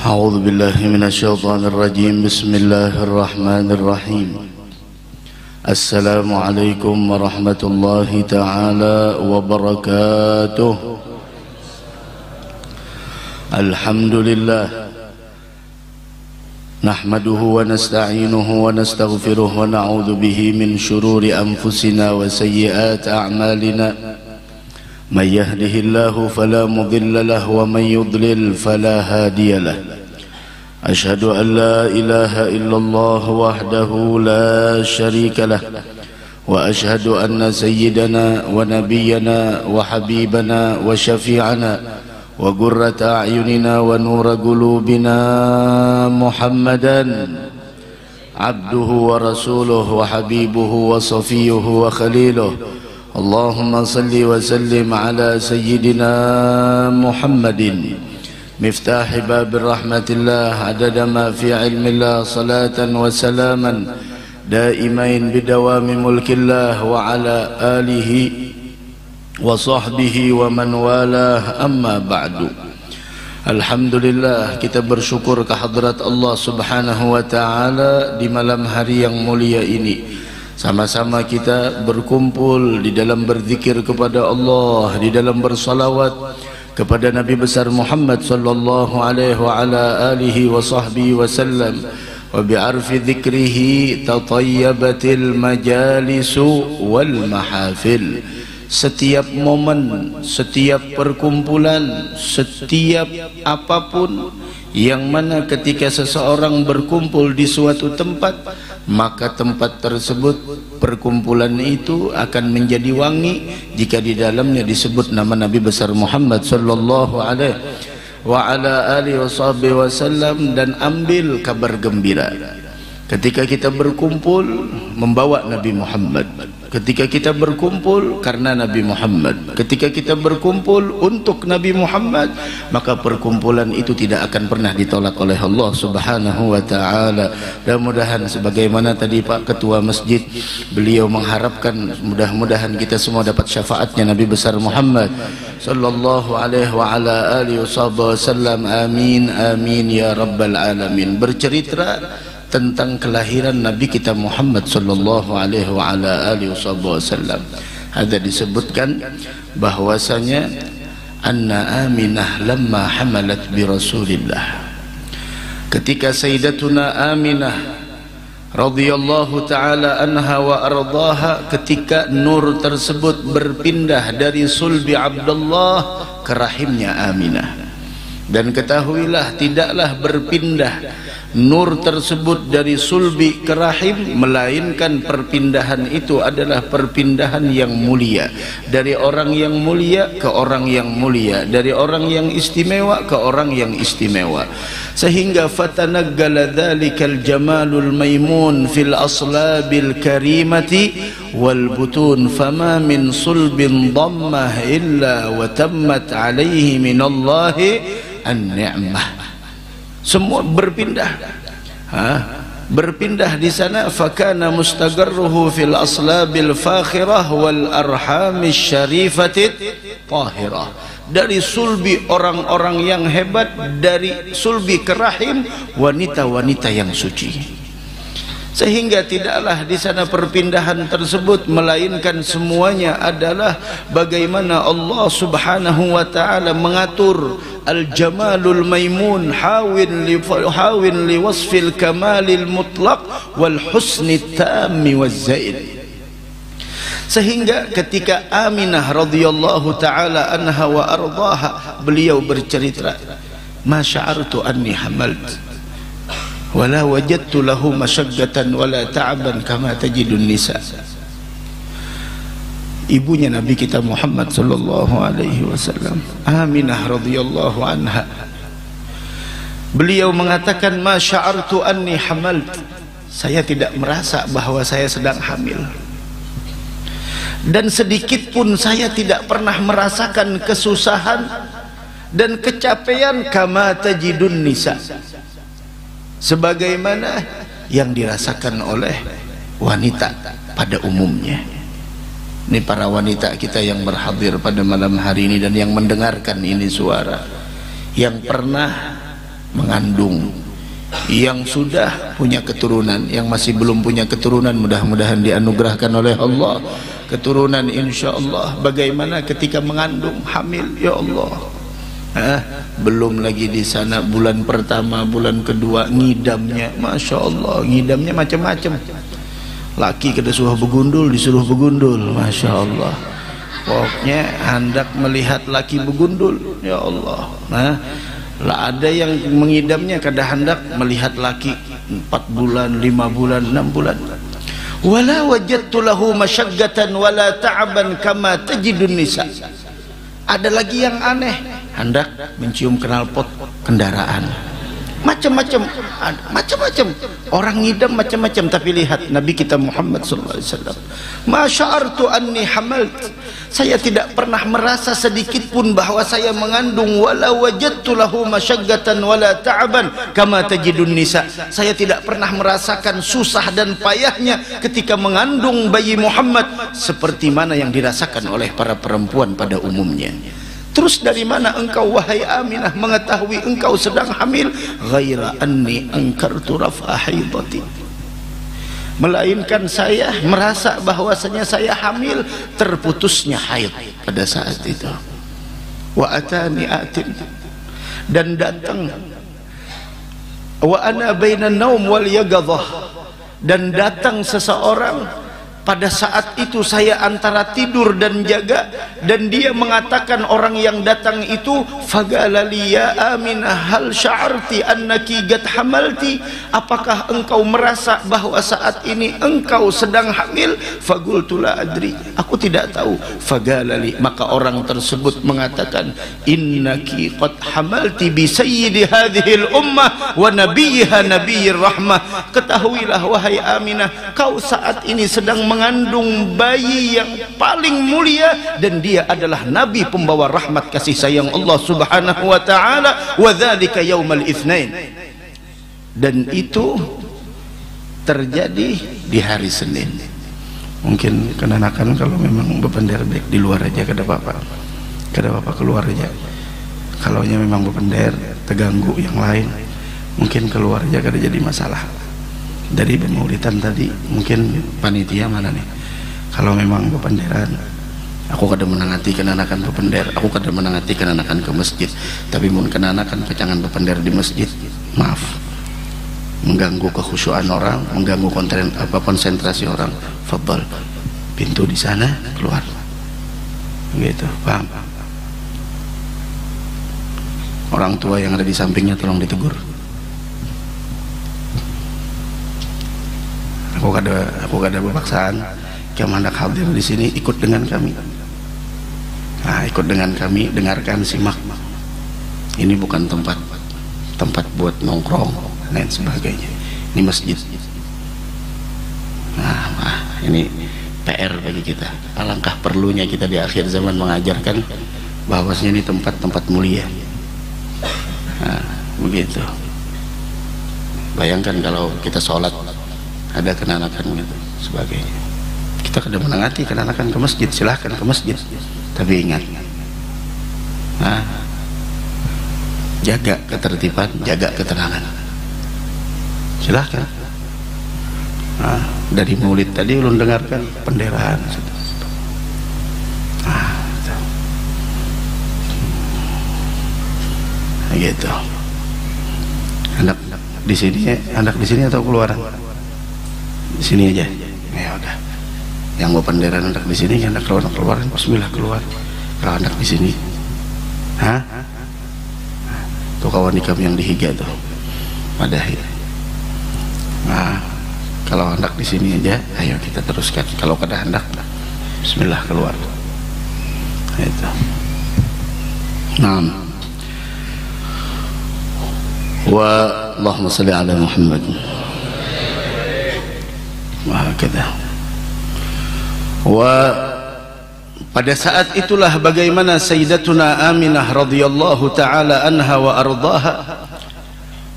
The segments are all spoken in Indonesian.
أعوذ بالله من الشيطان الرجيم. بسم الله الرحمن الرحيم. السلام عليكم ورحمة الله تعالى وبركاته. الحمد لله نحمده ونستعينه ونستغفره ونعوذ به من شرور أنفسنا وسيئات أعمالنا. من يهده الله فلا مضل له ومن يضلل فلا هادي له. أشهد أن لا إله إلا الله وحده لا شريك له، وأشهد أن سيدنا ونبينا وحبيبنا وشفيعنا وقرة أعيننا ونور قلوبنا محمدا عبده ورسوله وحبيبه وصفيه وخليله. اللهم صل وسلم على سيدنا محمد مفتاح باب رحمة الله عدد ما في علم الله، صلاة وسلاما دائمين بدوام ملك الله وعلى آله وصحبه ومن والاه. أما بعد. Alhamdulillah, kita bersyukur kehadrat Allah subhanahu wa ta'ala di malam hari yang mulia ini. Sama-sama kita berkumpul di dalam berzikir kepada Allah, di dalam bersalawat kepada Nabi besar Muhammad sallallahu alaihi wa ala alihi wa sahbihi wasallam. Wa bi'arfi dzikrihi tatayyabatil majalisu wal mahafil. Setiap momen, setiap perkumpulan, setiap apapun yang mana ketika seseorang berkumpul di suatu tempat, maka tempat tersebut, perkumpulan itu akan menjadi wangi jika di dalamnya disebut nama Nabi besar Muhammad sallallahu alaihi wa ala alihi wasallam, dan ambil kabar gembira. Ketika kita berkumpul membawa Nabi Muhammad, ketika kita berkumpul karena Nabi Muhammad, ketika kita berkumpul untuk Nabi Muhammad, maka perkumpulan itu tidak akan pernah ditolak oleh Allah subhanahu wa ta'ala. Dan mudah-mudahan sebagaimana tadi Pak Ketua Masjid, beliau mengharapkan mudah-mudahan kita semua dapat syafaatnya Nabi besar Muhammad sallallahu alaihi wa ala alihi wasallam. Amin amin ya rabbal alamin. Bercerita tentang kelahiran Nabi kita Muhammad sallallahu alaihi wa ala alihi wasallam. Ada disebutkan bahwasanya anna Aminah lamma hamalat bi Rasulillah. Ketika Sayyidatuna Aminah radhiyallahu taala anha wa ardaha, ketika nur tersebut berpindah dari sulbi Abdullah ke rahimnya Aminah. Dan ketahuilah, tidaklah berpindah nur tersebut dari sulbi ke rahim, melainkan perpindahan itu adalah perpindahan yang mulia, dari orang yang mulia ke orang yang mulia, dari orang yang istimewa ke orang yang istimewa, sehingga fatanaggala dzalikal jamalul maimun fil aslabil karimati wal butun, fama min sulbin dhammah illa wa tammat alaihi minallahi an-ni'mah. Semua berpindah, berpindah di sana. Fakana mustagarruhu fil aslabil fakhirah wal arhamis syarifatit tahirah. Dari sulbi orang-orang yang hebat, dari sulbi ke rahim wanita-wanita yang suci. Sehingga tidaklah di sana perpindahan tersebut, melainkan semuanya adalah bagaimana Allah subhanahu wa ta'ala mengatur al-jamalul maimun hawin li wasfil kamalil mutlaq wal husni tammi waz zaid. Sehingga ketika Aminah radhiyallahu ta'ala anha wa ardaha, beliau bercerita, ma sya'artu anni hamalt wala wajadtu lahu masyaggatan wala ta'aban kama tajidun nisa. Ibunya Nabi kita Muhammad sallallahu alaihi wasallam, Aminah radhiyallahu anha, beliau mengatakan, ma sya'artu anni hamalt, saya tidak merasa bahwa saya sedang hamil, dan sedikit pun saya tidak pernah merasakan kesusahan dan kecapean kama tajidun nisa, sebagaimana yang dirasakan oleh wanita pada umumnya. Ini para wanita kita yang berhadir pada malam hari ini dan yang mendengarkan ini suara, yang pernah mengandung, yang sudah punya keturunan, yang masih belum punya keturunan mudah-mudahan dianugerahkan oleh Allah keturunan insyaallah. Bagaimana ketika mengandung, hamil, ya Allah, belum lagi di sana bulan pertama, bulan kedua, ngidamnya, masya Allah, ngidamnya macam-macam. Laki kada suruh begundul, disuruh begundul, masya Allah. Pokoknya hendak melihat laki begundul, ya Allah. Lah ada yang mengidamnya kada hendak melihat laki 4 bulan, 5 bulan, 6 bulan. Wala wajadtu lahu masyaggatan wala ta'aban kama tajidun nisa. Ada lagi yang aneh, hendak mencium knalpot kendaraan, macam-macam, macam-macam orang ngidam macam-macam. Tapi lihat Nabi kita Muhammad sallallahu alaihi wasallam, ma sya'artu anni hamalt, saya tidak pernah merasa sedikit pun bahwa saya mengandung. Wala wajadtu lahu masyaggatan wala ta'aban kama tajidun nisa, saya tidak pernah merasakan susah dan payahnya ketika mengandung bayi Muhammad seperti mana yang dirasakan oleh para perempuan pada umumnya. Terus dari mana engkau wahai Aminah mengetahui engkau sedang hamil? Ghaira anni ankartu raf'a haidati, melainkan saya merasa bahwasanya saya hamil terputusnya haid pada saat itu. Wa atani atin, dan datang, wa ana bainan naum wal yaqadhah, dan datang seseorang pada saat itu saya antara tidur dan jaga, dan dia mengatakan, orang yang datang itu, fagalali ya Aminah hal sya'arti annaki gad hamalti, apakah engkau merasa bahwa saat ini engkau sedang hamil? Fagultu la adri, aku tidak tahu. Fagalali, maka orang tersebut mengatakan, innaki qad hamalti bi sayyidi hadhil ummah wa nabiyha nabiyyir rahmah, ketahuilah wahai Aminah, kau saat ini sedang mengandung bayi yang paling mulia, dan dia adalah nabi pembawa rahmat kasih sayang Allah Subhanahu wa taala. Wa dzalika yaumal itsnain, dan itu terjadi di hari Senin. Mungkin kenakan kalau memang bepender baik di luar aja, kada apa-apa, kada apa-apa keluar aja. Kalau memang bepender terganggu yang lain, mungkin keluar aja, kada jadi masalah. Dari pemaulidan tadi mungkin panitia mana nih, kalau memang bependeran, aku kada menangati kenanakan bepender, aku kada menangati kenanakan ke masjid, tapi mun kenanakan pecangan bepender di masjid, maaf, mengganggu kekhusyuan orang, mengganggu konsentrasi orang, fadhal, pintu di sana, keluar, gitu, paham? Orang tua yang ada di sampingnya tolong ditegur. Aku kada berpaksaan, kamu hendak hadir di sini, ikut dengan kami. Nah, ikut dengan kami, dengarkan, simak. Ini bukan tempat buat nongkrong dan sebagainya. Ini masjid. Nah, ini PR bagi kita. Alangkah perlunya kita di akhir zaman mengajarkan bahwasanya ini tempat mulia. Nah, begitu. Bayangkan kalau kita sholat ada kenanakan gitu sebagainya, kita kada menangati kenanakan ke masjid, silahkan ke masjid, tapi ingat, jaga ketertiban, jaga ketenangan, silahkan. Dari maulid tadi ulun dengarkan penderahan, gitu. Anak di sini atau keluaran? Di sini aja. Ya udah. Yang mau penderan hendak di sini, hendak keluaran, bismillah keluar. Kalau hendak di sini, tuh kawan nikam yang dihiga tuh, Madahi. Nah, kalau hendak di sini aja, ayo kita teruskan. Kalau kada hendak, bismillah keluar. Itu. Naam. Wa Allahumma salli ala Muhammad. Pada saat itulah bagaimana Sayyidatuna Aminah radhiyallahu taala anha wa ardhaha,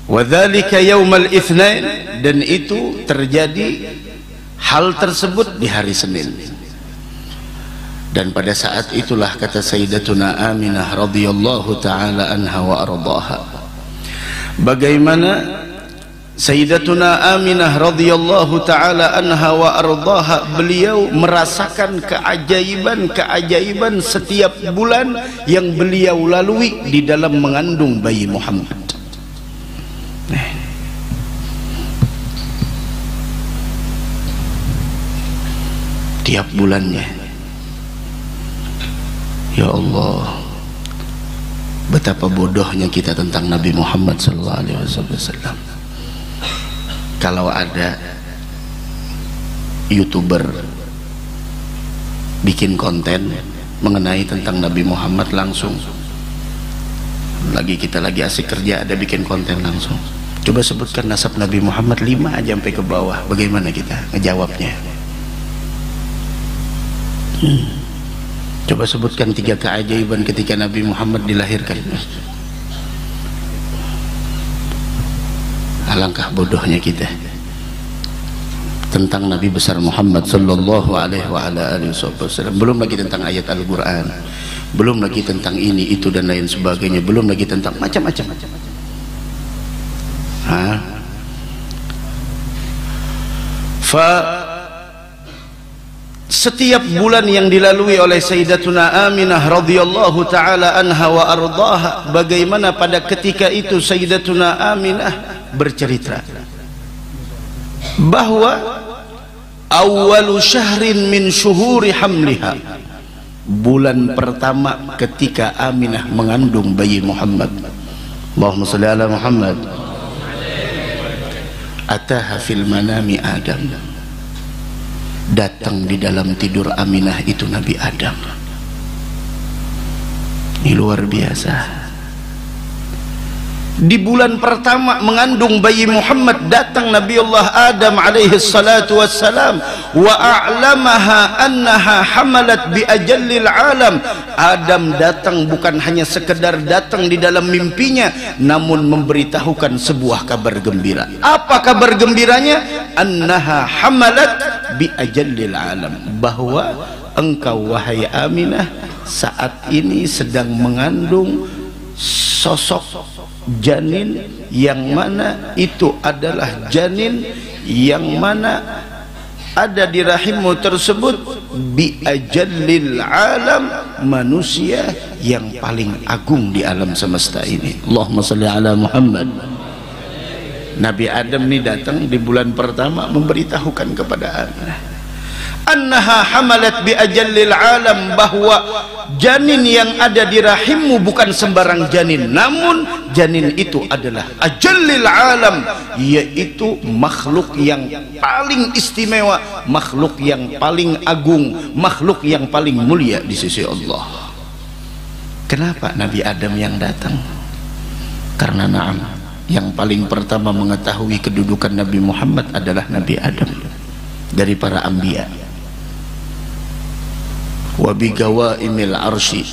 wa dzalika yaumal itsnain, dan itu terjadi hal tersebut di hari Senin. Dan pada saat itulah kata Sayyidatuna Aminah radhiyallahu taala anha wa ardhaha, bagaimana Sayyidatuna Aminah radhiyallahu taala anha wa ardhaha, beliau merasakan keajaiban-keajaiban setiap bulan yang beliau lalui di dalam mengandung bayi Muhammad. Tiap bulannya, ya Allah, betapa bodohnya kita tentang Nabi Muhammad sallallahu alaihi wasallam. Kalau ada YouTuber bikin konten mengenai tentang Nabi Muhammad, langsung kita lagi asik kerja, ada bikin konten langsung, coba sebutkan nasab Nabi Muhammad 5 aja sampai ke bawah, bagaimana kita ngejawabnya? Coba sebutkan 3 keajaiban ketika Nabi Muhammad dilahirkan. Alangkah bodohnya kita tentang Nabi besar Muhammad sallallahu alaihi wasallam. Belum lagi tentang ayat Al-Quran, belum lagi tentang ini itu dan lain sebagainya, belum lagi tentang macam-macam. Setiap bulan yang dilalui oleh Sayyidatuna Aminah radhiyallahu taala anha wa ardhaha, bagaimana pada ketika itu Sayyidatuna Aminah bercerita bahwa awwalu syahrin min syuhuri hamliha, bulan pertama ketika Aminah mengandung bayi Muhammad, Allahumma shalli ala Muhammad, ataha fil manami Adam, datang di dalam tidur Aminah itu Nabi Adam. Ini luar biasa. Di bulan pertama mengandung bayi Muhammad, datang Nabiullah Adam alaihi salatu wassalam, wa a'lamaha annaha hamalat bi ajallil alam. Adam datang bukan hanya sekedar datang di dalam mimpinya, namun memberitahukan sebuah kabar gembira. Apa kabar gembiranya? Annaha hamalat bi ajallil alam, bahwa engkau wahai Aminah saat ini sedang mengandung sosok janin yang mana itu adalah janin yang mana ada di rahimmu tersebut bi ajallil alam, manusia yang paling agung di alam semesta ini. Allahumma shalli ala Muhammad. Nabi Adam ini datang di bulan pertama memberitahukan kepada Aminah annaha hamalat bi ajallil alam, bahwa janin yang ada di rahimmu bukan sembarang janin, namun janin itu adalah ajallil alam, yaitu makhluk yang paling istimewa, makhluk yang paling agung, makhluk yang paling mulia di sisi Allah. Kenapa Nabi Adam yang datang? Karena na'am, yang paling pertama mengetahui kedudukan Nabi Muhammad adalah Nabi Adam dari para anbiya. Wa bigawaimil arsy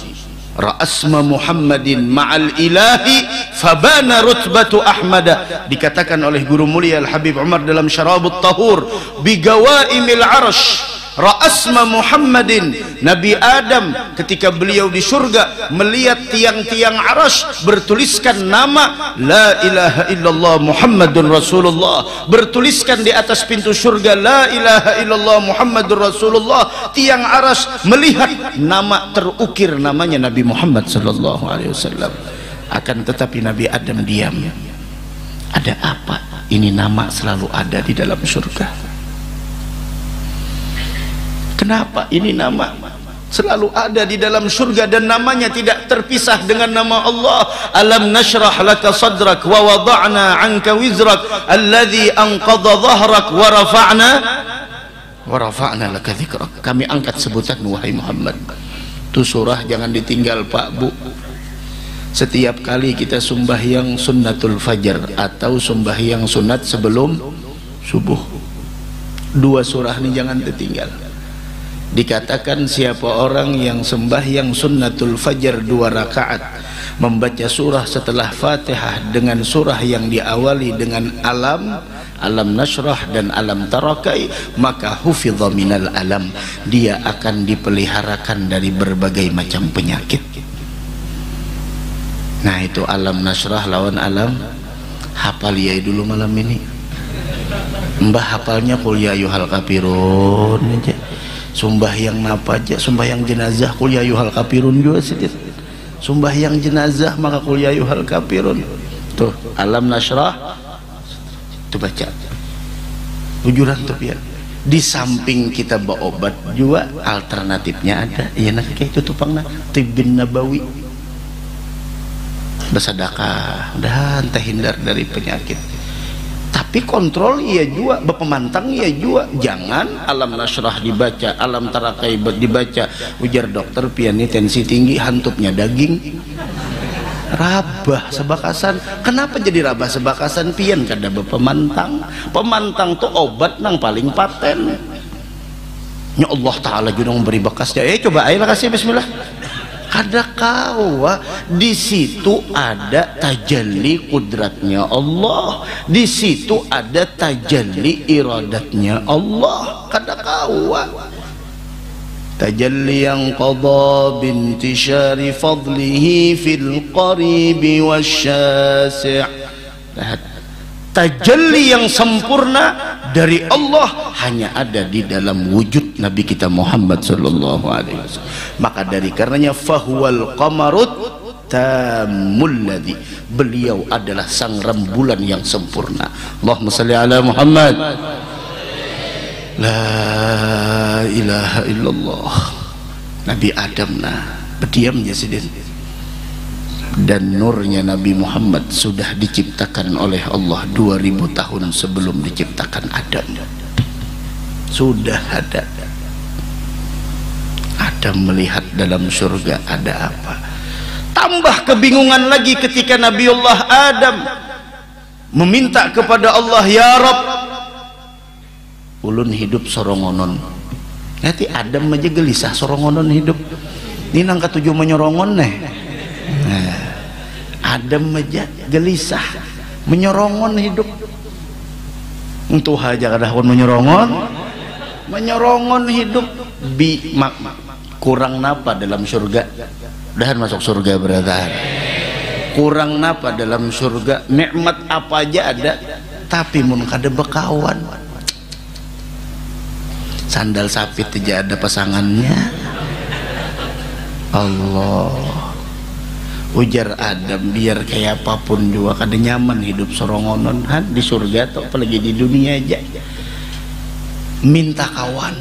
ra'asma Muhammadin ma'al ilahi fabana rutbatu ahmada, dikatakan oleh guru mulia Al-Habib Umar dalam Syarabut Tahur, bigawaimil arsy ra'asma Muhammadin, Nabi Adam ketika beliau di surga melihat tiang-tiang arasy bertuliskan nama la ilaha illallah Muhammadun Rasulullah, bertuliskan di atas pintu surga la ilaha illallah Muhammadun Rasulullah. Tiang arasy melihat nama terukir namanya Nabi Muhammad sallallahu alaihi wasallam. Akan tetapi Nabi Adam diam. Ada apa? Ini nama selalu ada di dalam surga. Kenapa ini nama selalu ada di dalam surga dan namanya tidak terpisah dengan nama Allah? Alam nashrah laka sadrak wa wada'na 'anka wizrak alladhi anqadha dhahrak wa rafa'na laka dzikrak. Kami angkat sebutan wahai Muhammad. Itu surah jangan ditinggal Pak Bu. Setiap kali kita sembahyang sunnatul fajar atau sembahyang sunat sebelum subuh, 2 surah ini jangan ditinggal. Dikatakan siapa orang yang sembahyang sunnatul fajar 2 rakaat, membaca surah setelah Fatihah dengan surah yang diawali dengan alam nashrah dan alam tarakai, maka hufidha minal alam, dia akan dipeliharakan dari berbagai macam penyakit. Nah itu alam nashrah lawan hafal ya dulu malam ini. Mbah hafalnya qul ya ayyuhal kafirun aja. Sembahyang napa aja, sembahyang jenazah qul ya ayyuhal kafirun juga sedikit. Sembahyang jenazah maka qul ya ayyuhal kafirun. Tuh, alam nasrah itu baca. Ujuran tuh ya. Di samping kita bawa obat juga alternatifnya ada. Ya nak kayak itu tupangna tibbin nabawi. Bersedekah, dan terhindar dari penyakit. Tapi kontrol iya juga, berpemantang iya juga. Jangan alam nasrah dibaca, alam tarakai dibaca. Ujar dokter piani tensi tinggi, hantupnya daging. Rabah sebakasan. Kenapa jadi rabah sebakasan? Pian kada berpemantang. Pemantang tuh obat nang paling paten. Ya Allah Ta'ala juga memberi bekasnya. Coba ayolah kasih bismillah. Kada kawa di situ ada tajalli kudratnya Allah, di situ ada tajalli iradatnya Allah. Kada kawa tajalli yang qada bintishari fadlihi fil qaribi wasyasi'. Tajalli yang sempurna dari Allah hanya ada di dalam wujud Nabi kita Muhammad sallallahu alaihi wasallam. Maka dari karenanya fahuwal qamarut tamul ladzi, beliau adalah sang rembulan yang sempurna. Allahumma shalli ala Muhammad. La ilaha illallah. Nabi Adam berdiam ya sidin. Dan nurnya Nabi Muhammad sudah diciptakan oleh Allah 2000 tahun sebelum diciptakan Adam. Sudah ada. Adam melihat dalam surga ada apa. Tambah kebingungan lagi ketika Nabiullah Adam meminta kepada Allah, ya Rabb, ulun hidup sorongonon. Nanti Adam aja gelisah sorongonon hidup. Ini nang ketujuh menyorongon nih. Adam aja gelisah menyorongon hidup. Untuk aja kada pun menyorongon hidup. Kurang napa dalam surga? Udahan masuk surga beratan. Kurang napa dalam surga? Nikmat apa aja ada, tapi mun kada bekawan. Sandal sapit aja ada pasangannya. Allah. Ujar Adam, biar kayak apapun juga kada nyaman hidup sorongonon di surga atau apalagi di dunia aja. Minta kawan.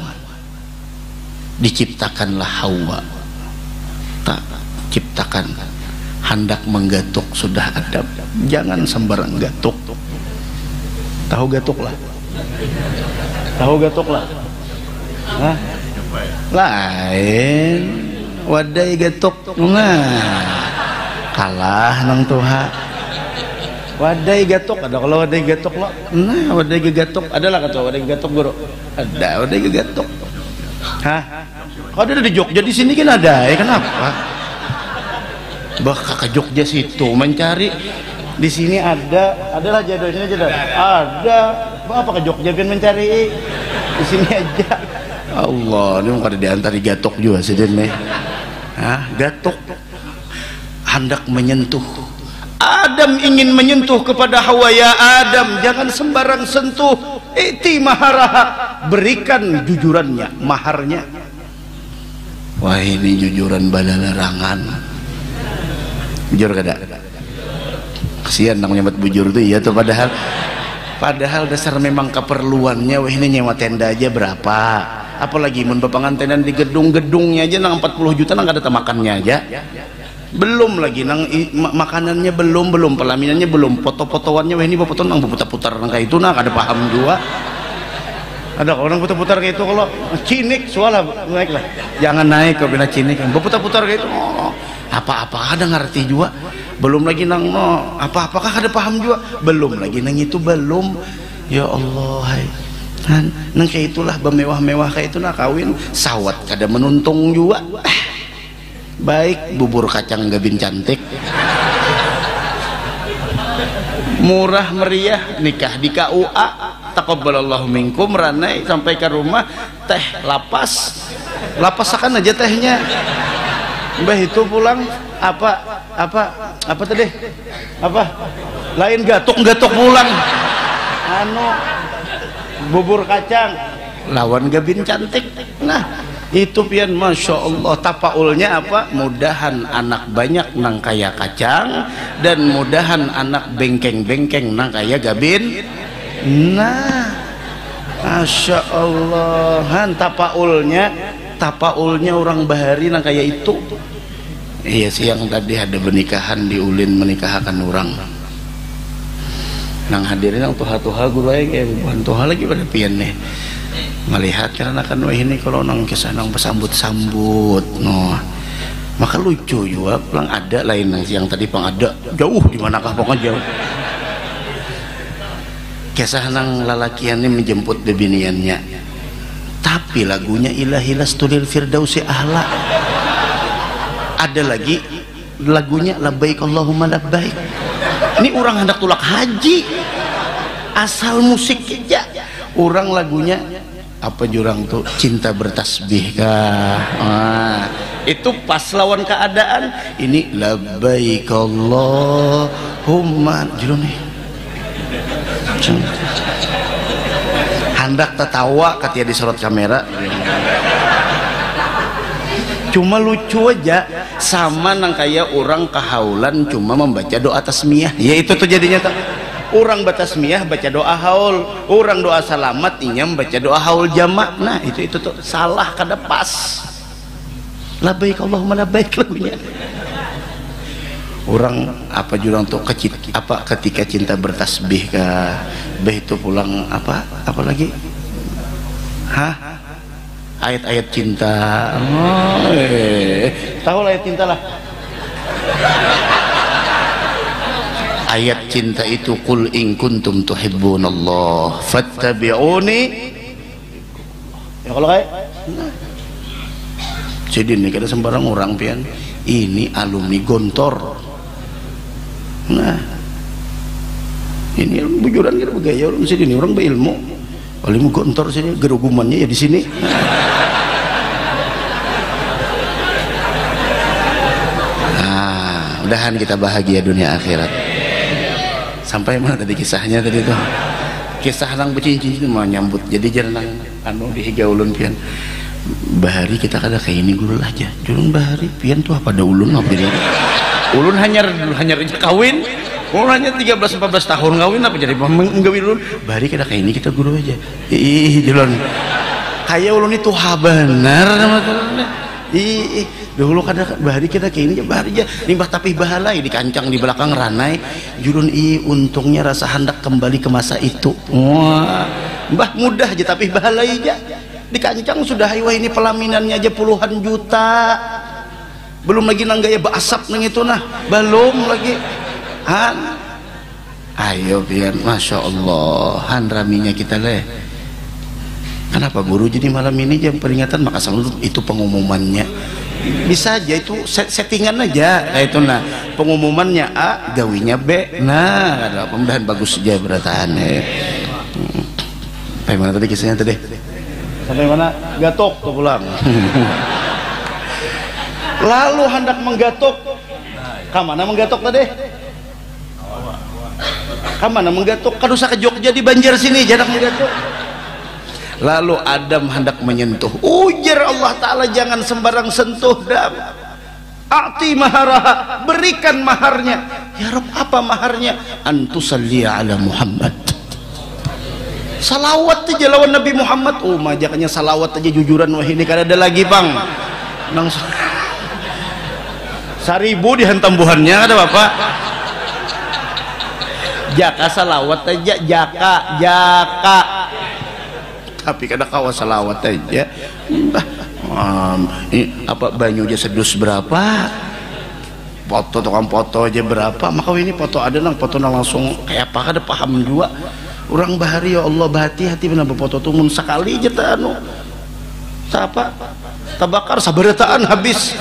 Diciptakanlah Hawa. Tak ciptakan. Hendak menggatuk sudah Adam. Jangan sembarang gatuk. Tahu gatuk lah. Tahu gatuk lah. Hah? Lain. Wadai gatuk. Kalah nang tuha. Wadai gatuk ada, kalau wadai gatuk lo. Wadai gatuk adalah kata wadai gatuk guru. Ada wadai gatuk. Hah? Kau ada di Jogja, di sini kan ada ya, kenapa? Bah ke Jogja situ mencari, di sini adalah jadwal sini aja ada. Apa ke Jogja kan mencari di sini aja. Allah, ini mau diantar di gatuk juga sih nih. Hah? Gatuk. Hendak menyentuh. Adam ingin menyentuh kepada Hawa, ya Adam, jangan sembarang sentuh. Iti maharaha, berikan jujurannya, maharnya. Wah, ini jujuran bala larangan. Jujur kada? Kasihan nang nyemat bujur tuh iya tuh, padahal dasar memang keperluannya. Wah, ini nyewa tenda aja berapa? Apalagi mun bepangantenan di gedung-gedungnya aja nang 40 juta nang kada makannya aja. Belum lagi nang makanannya belum pelaminannya belum, foto-fotoannya. Wah, ini foto nang putar-putar nang kayak itu nah kada paham juga. Ada orang putar-putar kayak itu, kalau cinik suara naik lah. Jangan naik ke bina cinik. Putar-putar kayak itu. Oh, apa-apa ada ngerti juga. Belum lagi nang apa-apakah ada paham juga. Belum lagi nang itu belum. Ya Allah, hai. Nang kayak itulah bermewah-mewah kayak itu nah kawin sawat kada menuntung juga. Baik bubur kacang gabin cantik, murah meriah, nikah di KUA, taqabbalallahu minkum, ranai sampai ke rumah teh lapas akan aja tehnya. Mbah itu pulang apa tadi lain gatuk-gatuk pulang anu bubur kacang lawan gabin cantik. Nah itu pian masya Allah tapaulnya apa, mudahan anak banyak nang kaya kacang dan mudahan anak bengkeng-bengkeng nang kaya gabin. Nah masya Allah han tapaulnya orang bahari nang kaya itu. Iya siang tadi ada pernikahan di Ulin menikahkan orang nang hadirin nang tuha-tuha guru aja bukan tuha lagi pada pian nih melihat karena kan wah ini kalau nang kisah nang bersambut-sambut no maka lucu juga pulang ada lain nang yang tadi pang ada jauh di manakah pokoknya jauh kisah nang lalakiannya menjemput bebiniannya tapi lagunya ilahi lastulil firdausi ahla. Ada lagi lagunya labbaik Allahumma labbaik. Ini orang hendak tulak haji asal musik aja orang lagunya apa jurang tuh cinta bertasbih kah. Itu pas lawan keadaan ini labbaik Allahumma jurang nih hendak tertawa ketika disorot kamera. Cuma lucu aja sama nang kayak orang kehaulan cuma membaca doa tasmiyah ya itu tuh jadinya tak orang baca tasmiyah baca doa haul orang doa salamat inyam baca doa haul jamak. Nah itu tuh salah kada pas labbaik Allahumma labbaik lagunya orang apa jurang tuh ketika cinta bertasbih kah beh itu pulang apa lagi ayat-ayat cinta. Tahu ayat cinta lah. Ayat cinta itu qul in kuntum tuhibbunallah fattabi'uni. Ya kalau kayak jadi ini kada sembarang orang pian ini alumni Gontor. Nah ini bujuran kita bergaya orang sini orang berilmu ilmu Gontor sini gerugumannya ya di sini. Mudahan kita bahagia dunia akhirat. Sampai mana tadi kisahnya tadi tuh kisah nang becincin mau nyambut jadi jangan anu dihiga ulun pian bahari kita kada kayak ini guru aja julun bahari pian tuh apa ada ulun apa ini ulun hanya kawin ulun hanya 13-14 tahun kawin apa jadi menggawi ulun bahari kita kayak ini kita guru aja ih julun kayak ulun itu benar sama tulunnya ih dulu kada bahari kita kayak ini bahari aja limbah tapi bahalai di kancang di belakang ranai julun untungnya rasa hendak kembali ke masa itu. Wah mbah mudah aja tapi bahalai aja di kancang sudah wah ini pelaminannya aja puluhan juta belum lagi nang gaya basap nang itu nah belum lagi han ayo biar masya Allah han raminya kita leh kenapa guru jadi malam ini jam peringatan maka selalu itu pengumumannya bisa aja itu settingan aja nah itu nah pengumumannya A gawinya B nah ada pemudahan bagus aja beratahan sampai mana tadi kisahnya tadi sampai mana gatok tuh pulang lalu hendak menggatok kamana menggatok tadi kamana menggatok kadusa ke Jogja di Banjar sini jadak menggatok. Lalu Adam hendak menyentuh ujar Allah Ta'ala jangan sembarang sentuh Adam a'ti maharaha berikan maharnya ya Rabb apa maharnya antusalliya ala Muhammad salawat aja lawan Nabi Muhammad majaknya salawat aja jujuran wah ini kan ada lagi bang nang 1000 dihantam buhannya ada bapak jaka salawat aja jaka tapi kada kawa salawat aja ini apa banyu aja sedus berapa foto tukang foto aja berapa maka ini foto ada nang foto nang langsung kayak apa kada paham juga orang bahari ya Allah hati-hati benar foto tumun sekali aja tak anu apa tabakar sabarataan habis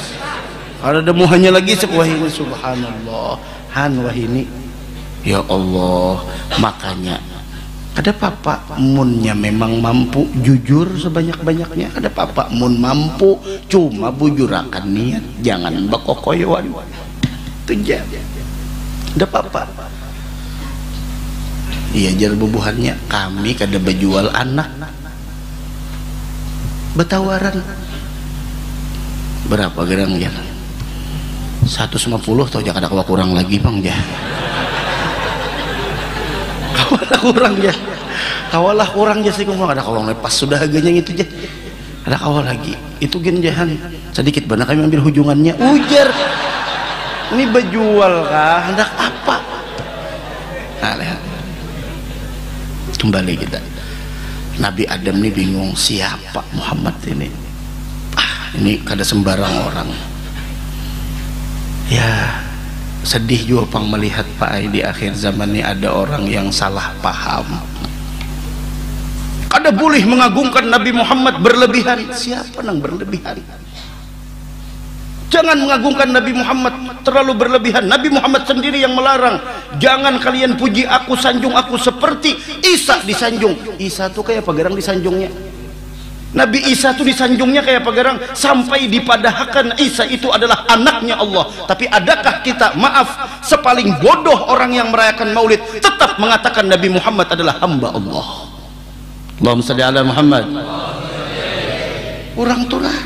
ada demuhannya lagi sebuah ini subhanallah han wah ini ya Allah makanya ada papa munnya memang mampu jujur sebanyak-banyaknya ada papa mun mampu cuma bujurakan niat jangan bakokoyoan itu aja ada papa iya jar bubuhannya kami kada bejual anak betawaran berapa gerang ya 150 atau jangan ada kurang lagi bang ya kawalah kurang ya kawalah kurang ya sih ngomong ada kawang lepas sudah harganya itu aja ada kawal lagi itu genjahan sedikit banyak kami ambil hujungannya ujar ini bejual kah hendak apa nah lihat kembali kita Nabi Adam ini bingung siapa Muhammad ini ini kada sembarang orang ya sedih juga pang melihat Pak Ai di akhir zaman ini ada orang yang salah paham kada boleh mengagungkan Nabi Muhammad berlebihan siapa nang berlebihan jangan mengagungkan Nabi Muhammad terlalu berlebihan Nabi Muhammad sendiri yang melarang jangan kalian puji aku sanjung aku seperti Isa disanjung Isa tuh kayak pagarang disanjungnya Nabi Isa tuh disanjungnya kayak pagarang sampai dipadahkan Isa itu adalah anaknya Allah tapi adakah kita maaf sepaling bodoh orang yang merayakan maulid tetap mengatakan Nabi Muhammad adalah hamba Allah Allahumma salli ala Muhammad orang tuh lah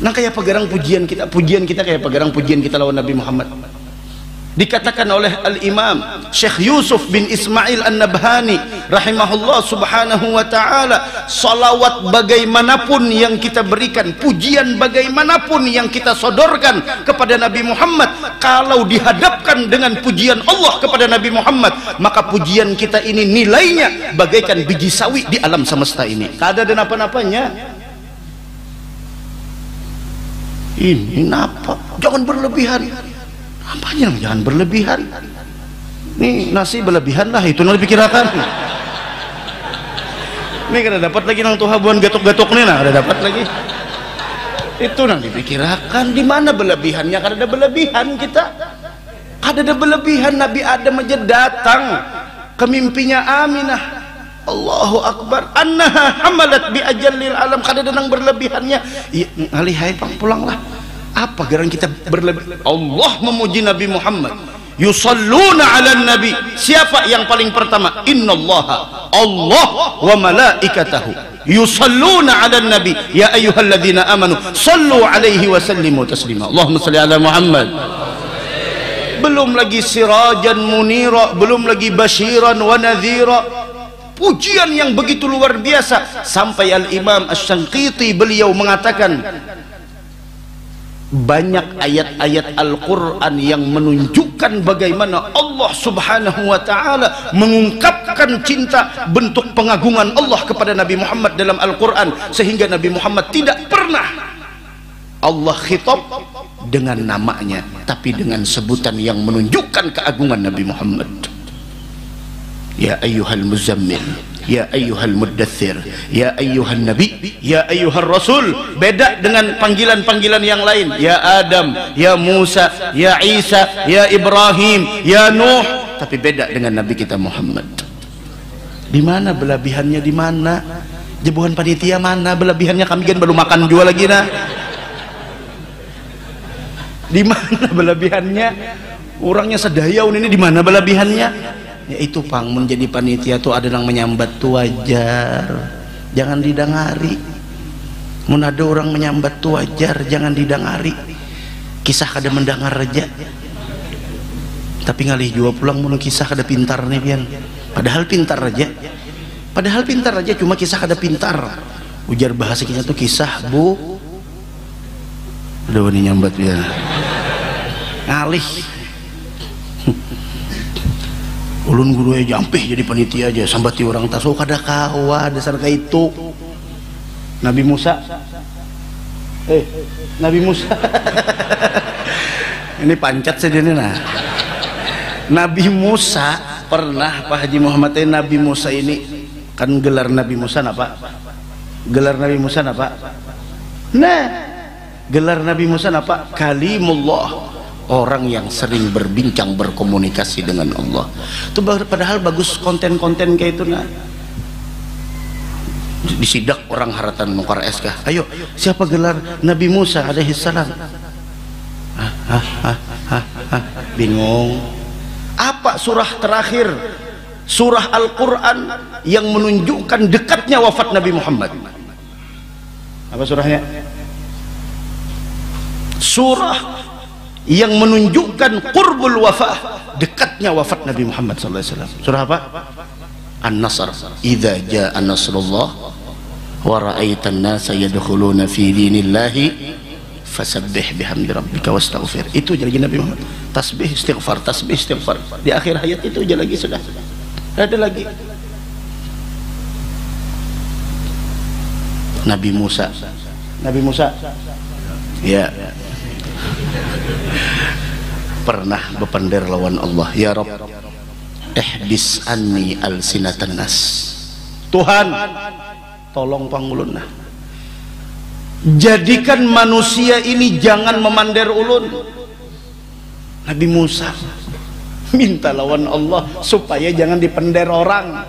nah kayak pagarang pujian kita kayak pagarang pujian kita lawan Nabi Muhammad dikatakan oleh Al-Imam Syekh Yusuf bin Ismail An-Nabhani rahimahullah subhanahu wa ta'ala salawat bagaimanapun yang kita berikan pujian bagaimanapun yang kita sodorkan kepada Nabi Muhammad kalau dihadapkan dengan pujian Allah kepada Nabi Muhammad maka pujian kita ini nilainya bagaikan biji sawi di alam semesta ini kada ada napa-napanya ini napa jangan berlebihan apanya jangan berlebihan nih nasi berlebihan lah itu nang dipikirkan ini kada dapat lagi nang tuh habuan gatok-gatok nih nah kada dapat lagi itu nang dipikirkan di mana berlebihannya kada ada berlebihan kita kada ada berlebihan Nabi Adam aja datang ke mimpinya Aminah Allahu Akbar annaha hamalat bi ajallil alam kada ada nang berlebihannya alihai pang pulanglah apa gerang kita berlebih Allah memuji Nabi Muhammad yusalluna ala nabi siapa yang paling pertama innallaha Allah wa malaikatahu yusalluna ala nabi ya ayyuhalladzina amanu sallu alaihi wa sallimu taslima Allahumma salli ala Muhammad belum lagi sirajan munira belum lagi basyiran wa nadhira pujian yang begitu luar biasa sampai Al-Imam Asy-Syanqiti beliau mengatakan banyak ayat-ayat Al-Quran yang menunjukkan bagaimana Allah subhanahu wa ta'ala mengungkapkan cinta bentuk pengagungan Allah kepada Nabi Muhammad dalam Al-Quran sehingga Nabi Muhammad tidak pernah Allah khitab dengan namanya tapi dengan sebutan yang menunjukkan keagungan Nabi Muhammad ya ayyuhal muzammil ya ayyuhal muddathir ya ayyuhan nabi ya ayyuhar rasul beda dengan panggilan-panggilan yang lain ya Adam ya Musa ya Isa ya Ibrahim ya Nuh tapi beda dengan Nabi kita Muhammad di mana berlebihannya di mana jebuhan panitia mana berlebihannya kami kan baru makan juga lagi nah di mana berlebihannya orangnya sedayaun ini di mana berlebihannya ya itu pang menjadi panitia tuh ada yang menyambat tuh wajar jangan didangari mun ada orang menyambat tuh wajar jangan didangari kisah kada mendengar aja tapi ngalih juga pulang mun kisah kada pintar nih pian padahal pintar aja cuma kisah kada pintar ujar bahasa kita tuh kisah bu udah wani nyambat ya ngalih ulun guru aja jampih jadi panitia aja sambati orang taso kada kawa dasar kayak itu Nabi Musa Nabi Musa ini pancat saja nih nah Nabi Musa pernah Pak Haji Muhammad Nabi Musa ini kan gelar Nabi Musa apa gelar Nabi Musa apa nah gelar Nabi Musa apa kalimullah orang yang sering berbincang berkomunikasi dengan Allah itu padahal bagus konten-konten kayak itu nah disidak orang haratan nukar SK ayo siapa gelar Nabi Musa alaihi salam bingung apa surah terakhir surah Al-Quran yang menunjukkan dekatnya wafat Nabi Muhammad. Apa surahnya? Surah yang menunjukkan qurbul wafah, dekatnya wafat Nabi Muhammad SAW. Surah apa? An-Nasr. Idza jaa nasrullah wa ra'aitan nasa yadkhuluna fi dinillahi fasabbih bihamdi rabbika wastaghfir. Itu jadi Nabi Muhammad. Tasbih istighfar, tasbih istighfar. Di akhir hayat itu aja lagi sudah. Ada lagi. Nabi Musa. Nabi Musa. Ya. Pernah berpender lawan Allah. Ya Rabb, ihbis anni alsinatan nas. Tuhan, tolong pangulun. Jadikan manusia ini jangan memander ulun. Nabi Musa minta lawan Allah supaya jangan dipender orang.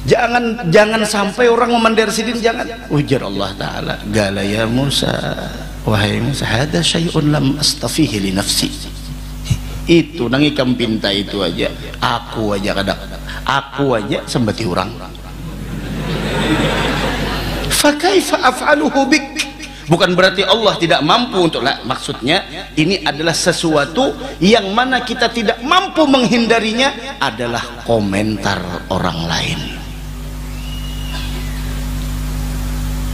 Jangan sampai orang memander sidin, jangan. Ujar Allah Ta'ala, gala ya Musa, wahai Musa, hada syai'un lam astafihi li nafsi. Itu nang ikam pinta itu aja, aku aja kadang, aku aja sembati orang. Fa kaifa af'aluhu bik? Bukan berarti Allah tidak mampu untuk lah, maksudnya ini adalah sesuatu yang mana kita tidak mampu menghindarinya, adalah komentar orang lain.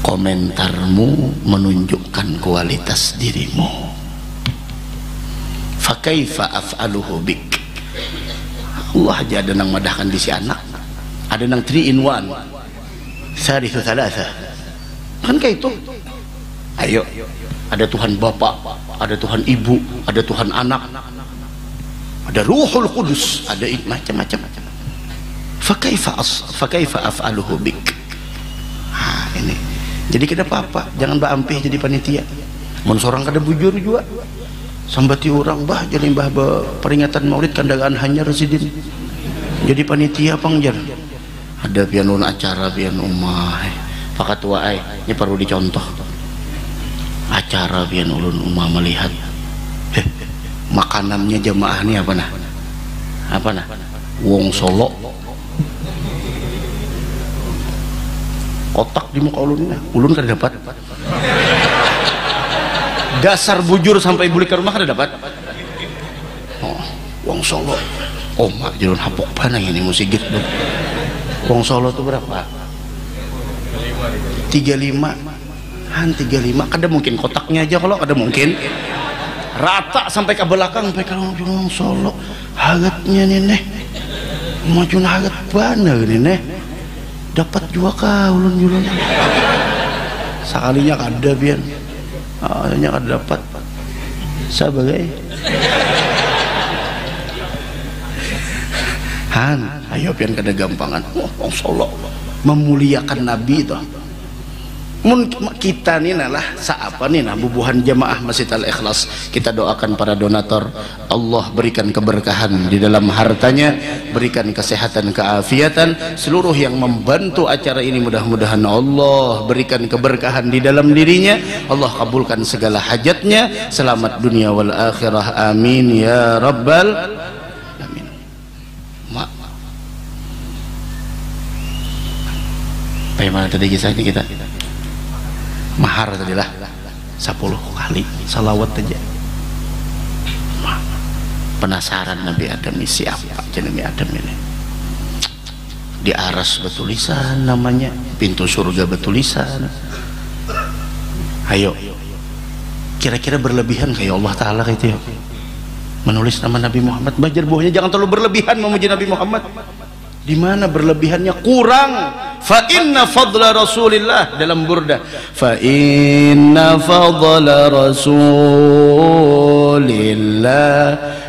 Komentarmu menunjukkan kualitas dirimu. Fa kaifa af'aluhu bik? Allah aja ada nang madahkan di si anak, ada nang 3 in 1, thalithu thalatha, kan kayak itu. Ayo, ada Tuhan Bapa, ada Tuhan Ibu, ada Tuhan Anak, ada Ruhul Kudus, ada macam-macam. Fa kaifa af'aluhu bik? Ini. Jadi kita apa? Jangan baampih jadi panitia. Mun sorang kada bujur juga. Sambati orang bah jadi mbah peringatan Maulid kandangan hanya residin. Jadi panitia pangjar. Ada pianun acara pian umah. Pakat wae, ini perlu dicontoh. Acara pian ulun umah melihat makanannya jamaah ini apa nah wong Solo kotak di muka ulun kan dapat dasar bujur sampai buli ke rumah kan dapat. Oh, wong Solo, oh mak jalur hapok panang ini musik gitu. Wong Solo tuh berapa? 35. 35, kada mungkin kotaknya aja, kalau kada mungkin rata sampai ke belakang, sampai ke orang Solo hagatnya nih neh maju hagat bana nih neh dapat juga kah ulun sekalinya kada bian hanya kada dapat sebagai ayo pian kada gampangan. Orang Solo memuliakan Nabi itu. Mun kita nih nalah saapa nih nah bubuhan jamaah Masjid Al-Ikhlas, kita doakan para donatur, Allah berikan keberkahan di dalam hartanya, berikan kesehatan keafiatan, seluruh yang membantu acara ini mudah-mudahan Allah berikan keberkahan di dalam dirinya, Allah kabulkan segala hajatnya, selamat dunia wal akhirah, amin ya rabbal amin. Bagaimana tadi kisahnya kita? Mahar tadi lah 10 kali salawat aja. Penasaran Nabi Adam ini siapa Nabi Adam ini? Di aras bertulisan namanya, pintu surga bertulisan. Ayo, kira-kira berlebihan kayak Allah Ta'ala gitu ya menulis nama Nabi Muhammad. Bajar buahnya jangan terlalu berlebihan memuji Nabi Muhammad. Di mana berlebihannya? Kurang. Fa inna fadla Rasulillah dalam Burda. Fa inna fadla Rasulillah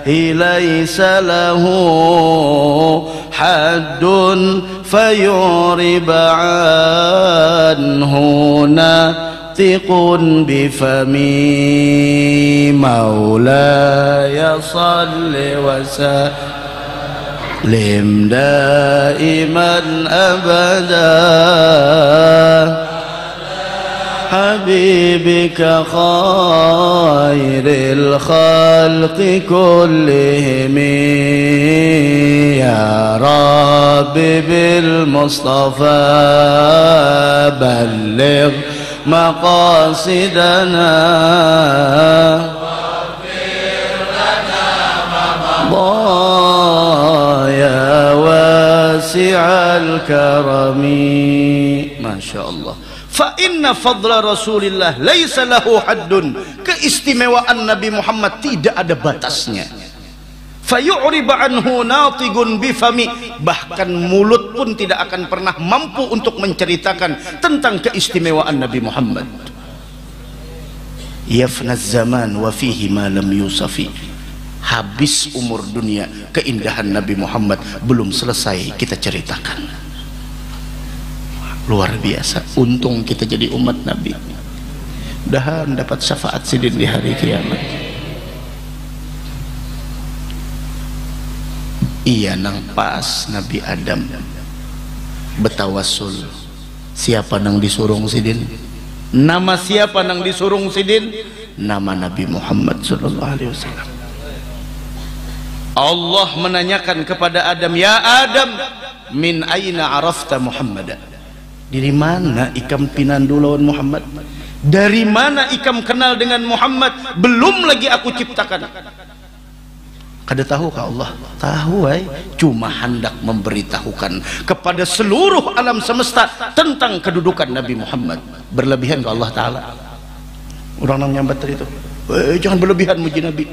laysa lahu haddun fayurib anhu natiqun bifami maulaya salli wa sallim daiman abada حبيبك خير الخلق كلهم يا رب بالمصطفى بلغ مقاصدنا يا واسع الكرم ما شاء الله. Fa inna fadla Rasulillah laisa lahu haddun. Keistimewaan Nabi Muhammad tidak ada batasnya. Fayu'riba anhu natigun bifami. Bahkan mulut pun tidak akan pernah mampu untuk menceritakan tentang keistimewaan Nabi Muhammad. Yafna zaman wa fihi ma lam yusafi. Habis umur dunia, keindahan Nabi Muhammad belum selesai kita ceritakan. Luar biasa. Untung kita jadi umat Nabi, mudahan dapat syafaat sidin di hari kiamat. Iya nang pas Nabi Adam betawassul. Siapa nang disurung sidin? Nama siapa nang disurung sidin? Nama Nabi Muhammad sallallahu alaihi wasallam. Allah menanyakan kepada Adam, ya Adam, min aina arafta Muhammad? Dari mana ikam pinandu lawan Muhammad? Dari mana ikam kenal dengan Muhammad? Belum lagi aku ciptakan. Kada tahukah Allah? Tahu, cuma hendak memberitahukan kepada seluruh alam semesta tentang kedudukan Nabi Muhammad. Berlebihan ke Allah Ta'ala. Orang nang nyambat tadi itu, jangan berlebihan muji Nabi.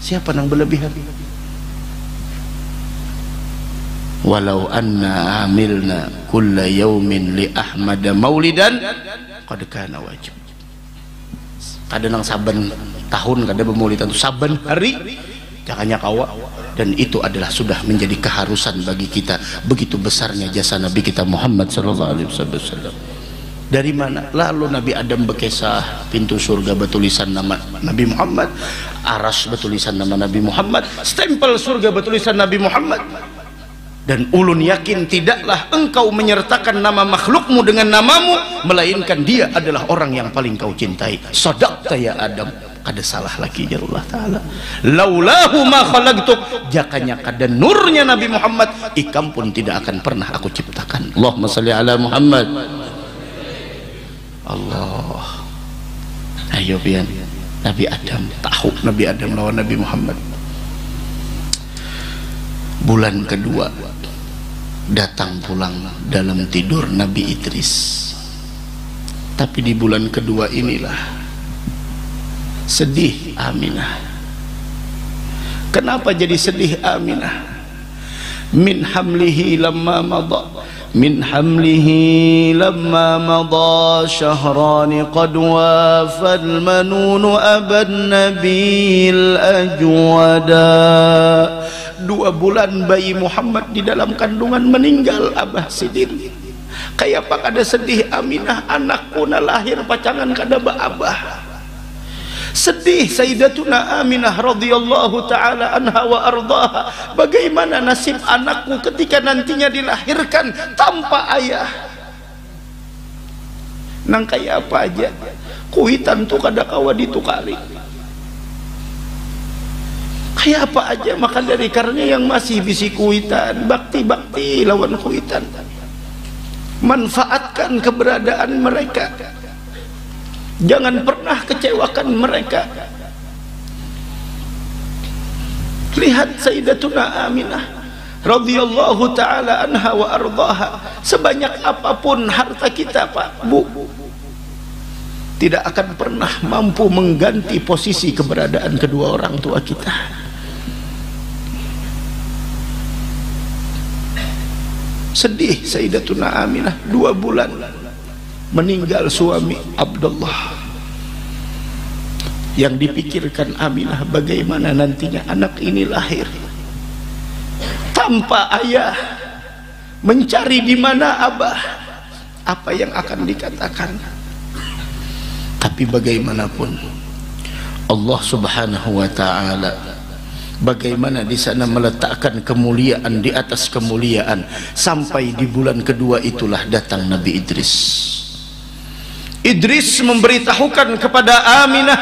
Siapa yang berlebihan? Walau anna amilna kulla yaumin li Ahmad maulidan qad kana wajib. Kadang saban tahun kada bermaulidan itu saban hari jangannya kawa, dan itu adalah sudah menjadi keharusan bagi kita. Begitu besarnya jasa Nabi kita Muhammad sallallahu alaihi wasallam. Dari mana? Lalu Nabi Adam bekesah, pintu surga bertulisan nama Nabi Muhammad, aras bertulisan nama Nabi Muhammad, stempel surga bertulisan Nabi Muhammad. Dan ulun yakin tidaklah engkau menyertakan nama makhlukmu dengan namamu, melainkan dia adalah orang yang paling kau cintai. Sadaqta ya Adam. Kada salah lagi ya Allah Ta'ala. Laulahu ma khalaqtuk. Jakanya kada nurnya Nabi Muhammad, ikam pun tidak akan pernah aku ciptakan. Allahumma salli ala Muhammad. Allah. Ayo pian Nabi Adam, tahu Nabi Adam lawan Nabi Muhammad. Bulan kedua datang pulang dalam tidur Nabi Idris. Tapi di bulan kedua inilah sedih Aminah. Kenapa jadi sedih Aminah? Min hamlihi lamma madha, min hamlihi lamma madha syahrani qad wafal manunu aban nabil ajwada. 2 bulan bayi Muhammad di dalam kandungan meninggal Abah Sidin. Kayak apa kada sedih Aminah, anakku na lahir pacangan kada ba-abah. Sedih Sayyidatuna Aminah radhiyallahu taala anha wa ardhaha. Bagaimana nasib anakku ketika nantinya dilahirkan tanpa ayah? Nang kayak apa aja kuitan tu kada kawa ditukari. Kayak apa aja makan dari karena yang masih bisi kuitan, bakti-bakti lawan kuitan. Manfaatkan keberadaan mereka. Jangan pernah kecewakan mereka. Lihat Sayyidatuna Aminah radhiyallahu taala anha wa ardhaha, sebanyak apapun harta kita Pak Bu, tidak akan pernah mampu mengganti posisi keberadaan kedua orang tua kita. Sedih Sayyidatuna Aminah, 2 bulan meninggal suami Abdullah. Yang dipikirkan Aminah bagaimana nantinya anak ini lahir tanpa ayah, mencari di mana abah, apa yang akan dikatakan. Tapi bagaimanapun Allah Subhanahu wa taala bagaimana di sana meletakkan kemuliaan di atas kemuliaan, sampai di bulan kedua itulah datang Nabi Idris. Idris memberitahukan kepada Aminah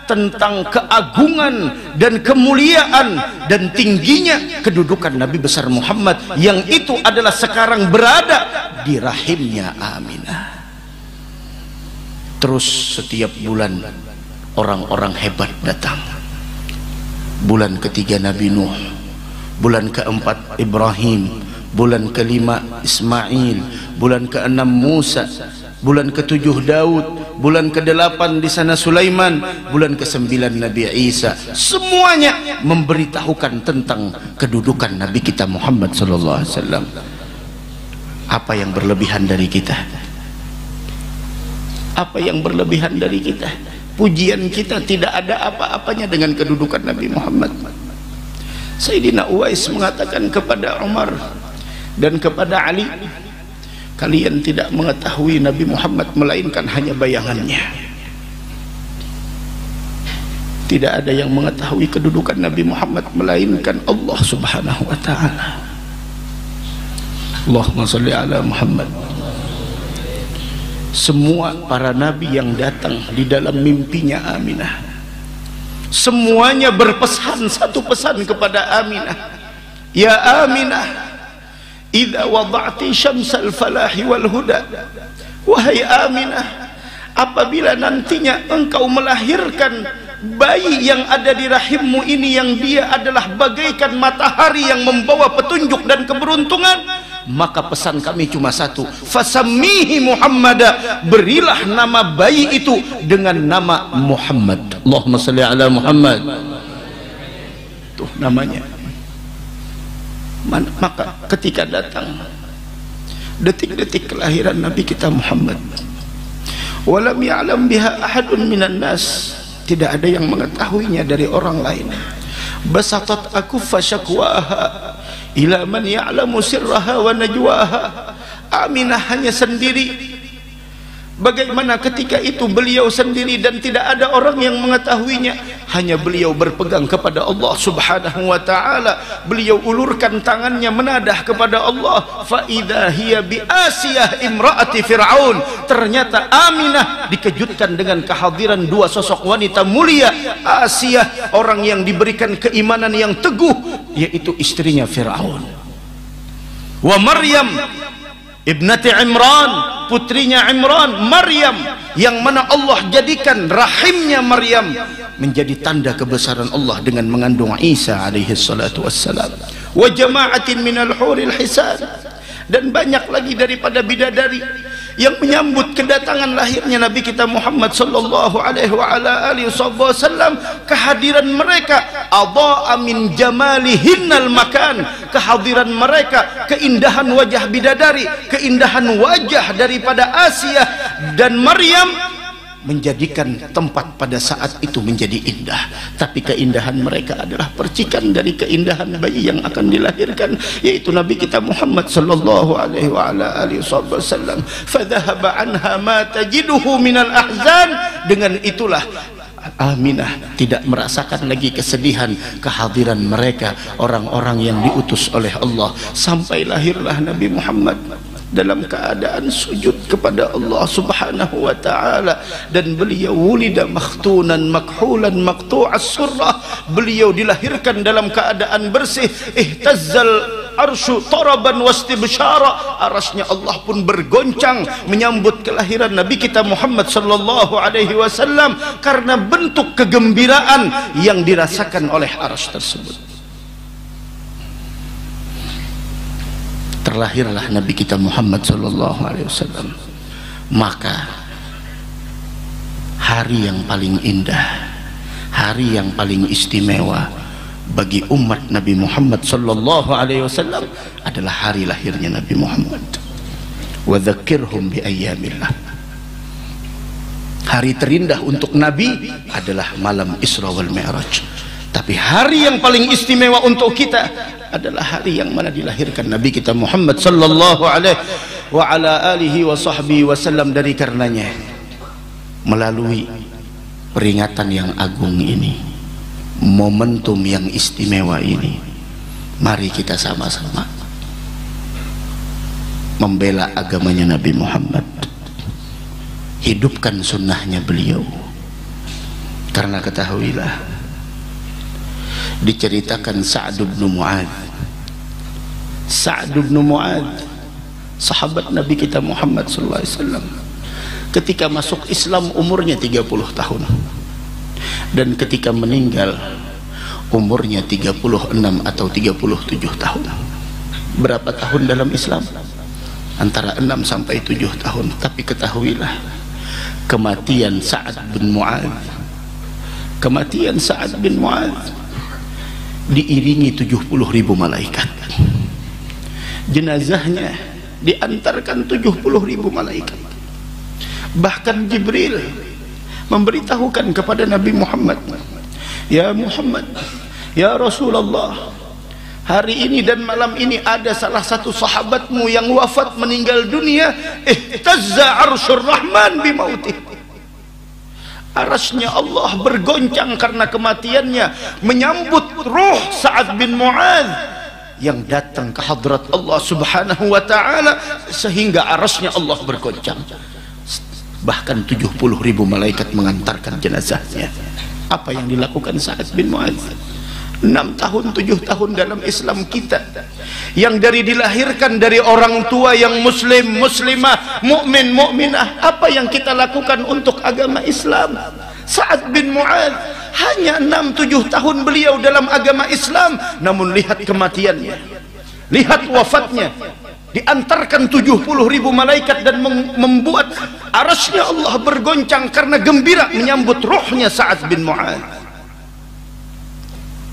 tentang keagungan dan kemuliaan dan tingginya kedudukan Nabi besar Muhammad yang itu adalah sekarang berada di rahimnya Aminah. Terus setiap bulan orang-orang hebat datang. Bulan ketiga Nabi Nuh, bulan keempat Ibrahim, bulan kelima Ismail, bulan keenam Musa, bulan ketujuh Daud, bulan kedelapan di sana Sulaiman, bulan kesembilan Nabi Isa. Semuanya memberitahukan tentang kedudukan Nabi kita Muhammad sallallahu alaihi wasallam. Apa yang berlebihan dari kita? Apa yang berlebihan dari kita? Pujian kita tidak ada apa-apanya dengan kedudukan Nabi Muhammad. Sayyidina Uwais mengatakan kepada Umar dan kepada Ali, kalian tidak mengetahui Nabi Muhammad melainkan hanya bayangannya. Tidak ada yang mengetahui kedudukan Nabi Muhammad melainkan Allah Subhanahu wa taala. Allahumma shalli ala Muhammad. Semua para nabi yang datang di dalam mimpinya Aminah, semuanya berpesan satu pesan kepada Aminah. Ya Aminah, idza wada'ti syamsal falahi wal huda. Wahai Aminah, apabila nantinya engkau melahirkan bayi yang ada di rahimmu ini, yang dia adalah bagaikan matahari yang membawa petunjuk dan keberuntungan, maka pesan kami cuma satu, fasammihi Muhammada, berilah nama bayi itu dengan nama Muhammad. Allahumma salli ala Muhammad. Tuh namanya. Maka ketika datang detik-detik kelahiran Nabi kita Muhammad, walam ya'lam biha ahadun minan nas, tidak ada yang mengetahuinya dari orang lain. Basatat akuffa syakwaha ila man ya'lamu sirraha wa najwaha. Aminah hanya sendiri. Bagaimana ketika itu beliau sendiri dan tidak ada orang yang mengetahuinya, hanya beliau berpegang kepada Allah Subhanahu wa taala. Beliau ulurkan tangannya menadah kepada Allah, fa idza hiya bi Asiyah imraati Fir'aun. Ternyata Aminah dikejutkan dengan kehadiran dua sosok wanita mulia. Asiyah, orang yang diberikan keimanan yang teguh, yaitu istrinya Fir'aun. Wa Maryam ibnati Imran, putrinya Imran, Maryam, yang mana Allah jadikan rahimnya Maryam menjadi tanda kebesaran Allah dengan mengandung Isa alaihi salatu wassalam. Wa jama'atin minal huril hisan, dan banyak lagi daripada bidadari yang menyambut kedatangan lahirnya Nabi kita Muhammad sallallahu alaihi wa ala alihi wasallam. Kehadiran mereka adha'a min jamalihinnal makan, kehadiran mereka, keindahan wajah bidadari, keindahan wajah daripada Asiyah dan Maryam menjadikan tempat pada saat itu menjadi indah. Tapi keindahan mereka adalah percikan dari keindahan bayi yang akan dilahirkan, yaitu Nabi kita Muhammad sallallahu alaihi wa ala alihi wasallam. Fadhahaba anha ma tajiduhu minal ahzan. Dengan itulah Aminah tidak merasakan lagi kesedihan kehadiran mereka, orang-orang yang diutus oleh Allah. Sampai lahirlah Nabi Muhammad dalam keadaan sujud kepada Allah Subhanahu wa taala, dan beliau wulida makhtunan makhulan maqtu'as surrah. Beliau dilahirkan dalam keadaan bersih. Ihtazzal arsyu taraban wastibsyara, arasnya Allah pun bergoncang menyambut kelahiran Nabi kita Muhammad sallallahu alaihi wasallam karena bentuk kegembiraan yang dirasakan oleh arsy tersebut. Terlahirlah Nabi kita Muhammad sallallahu alaihi wasallam. Maka hari yang paling indah, hari yang paling istimewa bagi umat Nabi Muhammad sallallahu alaihi wasallam adalah hari lahirnya Nabi Muhammad. Wa dzakirhum bi ayyamillah. Hari terindah untuk Nabi adalah malam Isra wal Mi'raj. Tapi hari yang paling istimewa untuk kita adalah hari yang mana dilahirkan Nabi kita Muhammad sallallahu alaihi wa ala alihi wa sahbihi wasallam. Dari karenanya, melalui peringatan yang agung ini, momentum yang istimewa ini, mari kita sama-sama membela agamanya Nabi Muhammad, hidupkan sunnahnya beliau. Karena ketahuilah, diceritakan Sa'd bin Mu'adz, Sa'd bin Mu'adz sahabat Nabi kita Muhammad sallallahu alaihi wasallam, ketika masuk Islam umurnya 30 tahun, dan ketika meninggal umurnya 36 atau 37 tahun. Berapa tahun dalam Islam? Antara 6 sampai 7 tahun. Tapi ketahuilah, kematian Sa'd bin Mu'adz, kematian Sa'd bin Mu'adz diiringi 70.000 malaikat. Jenazahnya diantarkan 70.000 malaikat. Bahkan Jibril memberitahukan kepada Nabi Muhammad, ya Muhammad, ya Rasulullah, hari ini dan malam ini ada salah satu sahabatmu yang wafat meninggal dunia. Ihtazza arsyur rahman bimautih. Arasnya Allah bergoncang karena kematiannya, menyambut ruh Sa'd bin Mu'adz yang datang ke hadrat Allah subhanahu wa ta'ala, sehingga arasnya Allah bergoncang. Bahkan 70.000 malaikat mengantarkan jenazahnya. Apa yang dilakukan Sa'd bin Mu'adz? 6 tahun 7 tahun dalam Islam kita, yang dari dilahirkan dari orang tua yang muslim, muslimah, mukmin, mukminah. Apa yang kita lakukan untuk agama Islam? Sa'd bin Mu'adz hanya 6-7 tahun beliau dalam agama Islam, namun lihat kematiannya, lihat wafatnya, diantarkan 70.000 malaikat dan membuat arasnya Allah bergoncang karena gembira menyambut ruhnya Sa'd bin Mu'adz.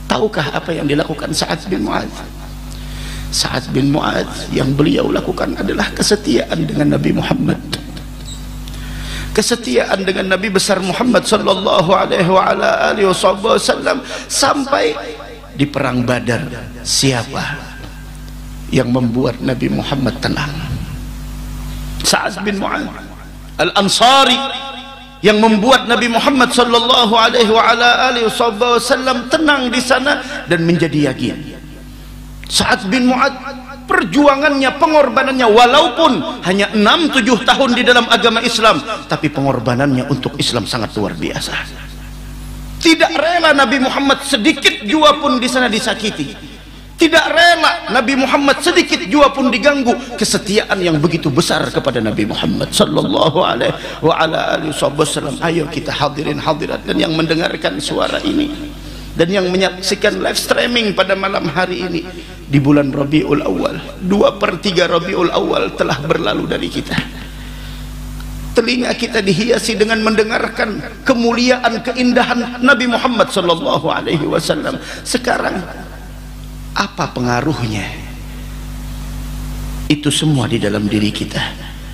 Tahukah apa yang dilakukan Sa'd bin Mu'adz? Sa'd bin Mu'adz yang beliau lakukan adalah kesetiaan dengan Nabi Muhammad, kesetiaan dengan Nabi besar Muhammad sallallahu alaihi wa ala alihi wasallam. Sampai di perang Badar, siapa yang membuat Nabi Muhammad tenang? Sa'd bin Mu'adz Al-Ansari, yang membuat Nabi Muhammad sallallahu alaihi wa ala alihi wasallam tenang di sana dan menjadi yakin. Sa'd bin Mu'adz perjuangannya, pengorbanannya, walaupun hanya 6-7 tahun di dalam agama Islam, tapi pengorbanannya untuk Islam sangat luar biasa. Tidak rela Nabi Muhammad sedikit jua pun di sana disakiti, tidak rela Nabi Muhammad sedikit jua pun diganggu. Kesetiaan yang begitu besar kepada Nabi Muhammad sallallahu alaihi wa ala alihi wasallam. Ayo kita hadirin hadirat dan yang mendengarkan suara ini dan yang menyaksikan live streaming pada malam hari ini, di bulan Rabiul Awal, 2/3 Rabiul Awal telah berlalu dari kita. Telinga kita dihiasi dengan mendengarkan kemuliaan, keindahan Nabi Muhammad sallallahu alaihi wasallam. Sekarang apa pengaruhnya? Itu semua di dalam diri kita.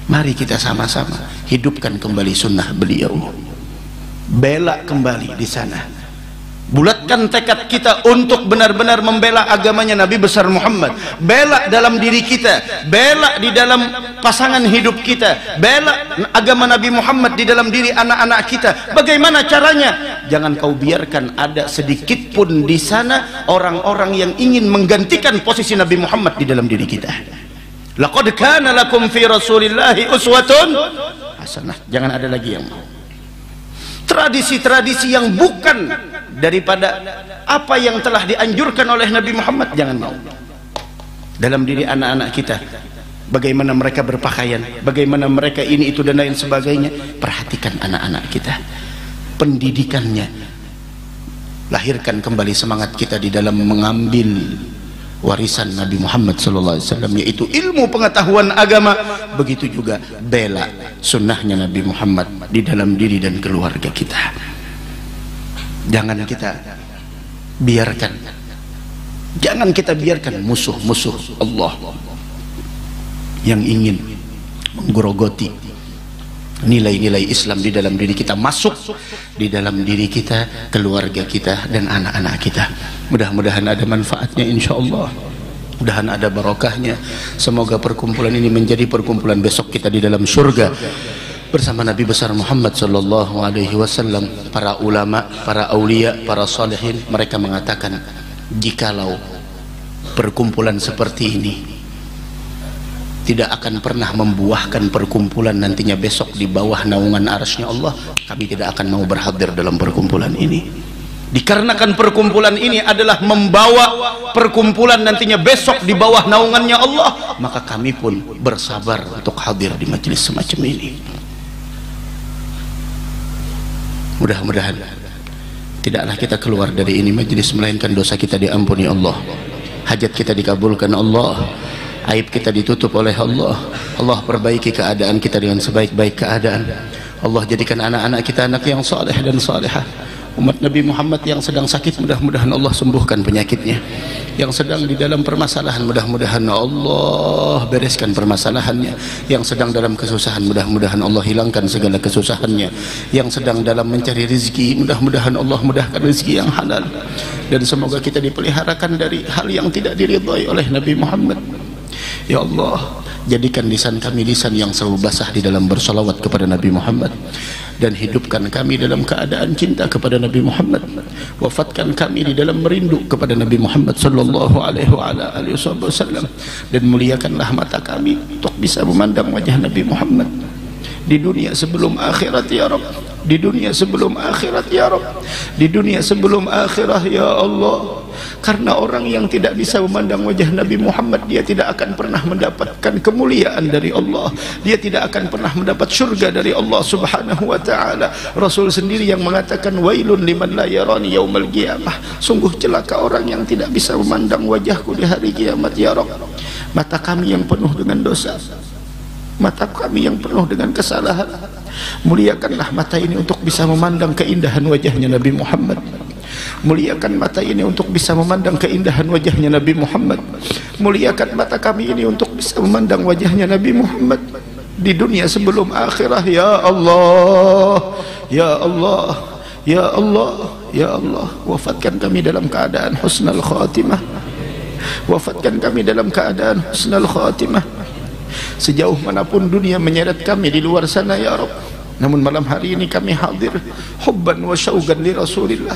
Mari kita sama-sama hidupkan kembali sunnah beliau, bela kembali di sana. Bulatkan tekad kita untuk benar-benar membela agamanya Nabi besar Muhammad. Bela dalam diri kita, bela di dalam pasangan hidup kita, bela agama Nabi Muhammad di dalam diri anak-anak kita. Bagaimana caranya? Jangan kau biarkan ada sedikit pun di sana orang-orang yang ingin menggantikan posisi Nabi Muhammad di dalam diri kita. Laqad kana lakum fi Rasulillahi uswatun hasanah. Jangan ada lagi yang mau tradisi-tradisi yang bukan daripada apa yang telah dianjurkan oleh Nabi Muhammad. Jangan mau. Dalam diri anak-anak kita, bagaimana mereka berpakaian, bagaimana mereka ini itu dan lain sebagainya. Perhatikan anak-anak kita, pendidikannya. Lahirkan kembali semangat kita di dalam mengambil warisan Nabi Muhammad SAW, yaitu ilmu pengetahuan agama. Begitu juga bela sunnahnya Nabi Muhammad di dalam diri dan keluarga kita. Jangan kita biarkan, jangan kita biarkan musuh-musuh Allah yang ingin menggerogoti nilai-nilai Islam di dalam diri kita masuk di dalam diri kita, keluarga kita dan anak-anak kita. Mudah-mudahan ada manfaatnya insyaallah, mudah-mudahan ada barokahnya. Semoga perkumpulan ini menjadi perkumpulan besok kita di dalam surga bersama Nabi besar Muhammad sallallahu alaihi wasallam. Para ulama, para aulia, para salihin, mereka mengatakan jikalau perkumpulan seperti ini tidak akan pernah membuahkan perkumpulan nantinya besok di bawah naungan arsy-Nya Allah, kami tidak akan mau berhadir dalam perkumpulan ini. Dikarenakan perkumpulan ini adalah membawa perkumpulan nantinya besok di bawah naungannya Allah, maka kami pun bersabar untuk hadir di majelis semacam ini. Mudah-mudahan tidaklah kita keluar dari ini majelis melainkan dosa kita diampuni Allah, hajat kita dikabulkan Allah, aib kita ditutup oleh Allah. Allah perbaiki keadaan kita dengan sebaik-baik keadaan. Allah jadikan anak-anak kita anak yang saleh dan salehah. Umat Nabi Muhammad yang sedang sakit, mudah-mudahan Allah sembuhkan penyakitnya. Yang sedang di dalam permasalahan, mudah-mudahan Allah bereskan permasalahannya. Yang sedang dalam kesusahan, mudah-mudahan Allah hilangkan segala kesusahannya. Yang sedang dalam mencari rezeki, mudah-mudahan Allah mudahkan rezeki yang halal. Dan semoga kita dipeliharakan dari hal yang tidak diridhai oleh Nabi Muhammad. Ya Allah, jadikan lisan kami lisan yang selalu basah di dalam bersalawat kepada Nabi Muhammad, dan hidupkan kami dalam keadaan cinta kepada Nabi Muhammad. Wafatkan kami di dalam merindu kepada Nabi Muhammad sallallahu alaihi wasallam, dan muliakanlah mata kami untuk bisa memandang wajah Nabi Muhammad di dunia sebelum akhirat ya Rabb, di dunia sebelum akhirat ya Rabb, di dunia sebelum akhirat ya Allah. Karena orang yang tidak bisa memandang wajah Nabi Muhammad, dia tidak akan pernah mendapatkan kemuliaan dari Allah, dia tidak akan pernah mendapat surga dari Allah subhanahu wa ta'ala. Rasul sendiri yang mengatakan, wailun liman la yarani yaumal qiyamah, sungguh celaka orang yang tidak bisa memandang wajahku di hari kiamat ya Rabb. Mata kami yang penuh dengan dosa, mata kami yang penuh dengan kesalahan, muliakanlah mata ini untuk bisa memandang keindahan wajahnya Nabi Muhammad. Muliakan mata ini untuk bisa memandang keindahan wajahnya Nabi Muhammad. Muliakan mata kami ini untuk bisa memandang wajahnya Nabi Muhammad di dunia sebelum akhirah ya Allah, ya Allah, ya Allah, ya Allah. Wafatkan kami dalam keadaan husnul khatimah, wafatkan kami dalam keadaan husnul khatimah. Sejauh manapun dunia menyeret kami di luar sana ya Rabb, namun malam hari ini kami hadir hubban wa syauqan li Rasulillah.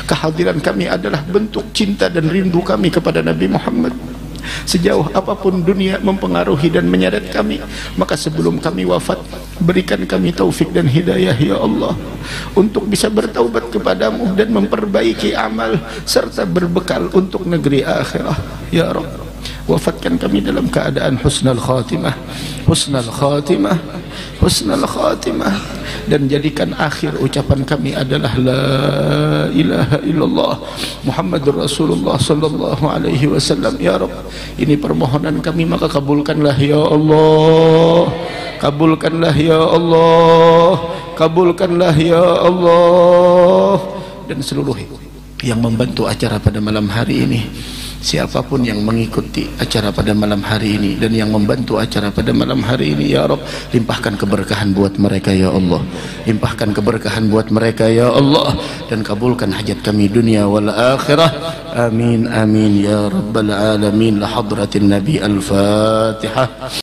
Kehadiran kami adalah bentuk cinta dan rindu kami kepada Nabi Muhammad. Sejauh apapun dunia mempengaruhi dan menyeret kami, maka sebelum kami wafat, berikan kami taufik dan hidayah ya Allah, untuk bisa bertaubat kepadamu dan memperbaiki amal serta berbekal untuk negeri akhirah ya Rabb. Wafatkan kami dalam keadaan husnul khatimah, husnul khatimah, husnul khatimah, dan jadikan akhir ucapan kami adalah la ilaha illallah Muhammadur Rasulullah sallallahu alaihi wasallam ya Rabb. Ini permohonan kami, maka kabulkanlah ya Allah, kabulkanlah ya Allah, kabulkanlah ya Allah. Dan seluruh yang membantu acara pada malam hari ini, siapapun yang mengikuti acara pada malam hari ini dan yang membantu acara pada malam hari ini ya Rabb, limpahkan keberkahan buat mereka ya Allah, limpahkan keberkahan buat mereka ya Allah, dan kabulkan hajat kami dunia wal akhirah. Amin amin ya rabbal alamin. La hadratin nabi al-fatihah.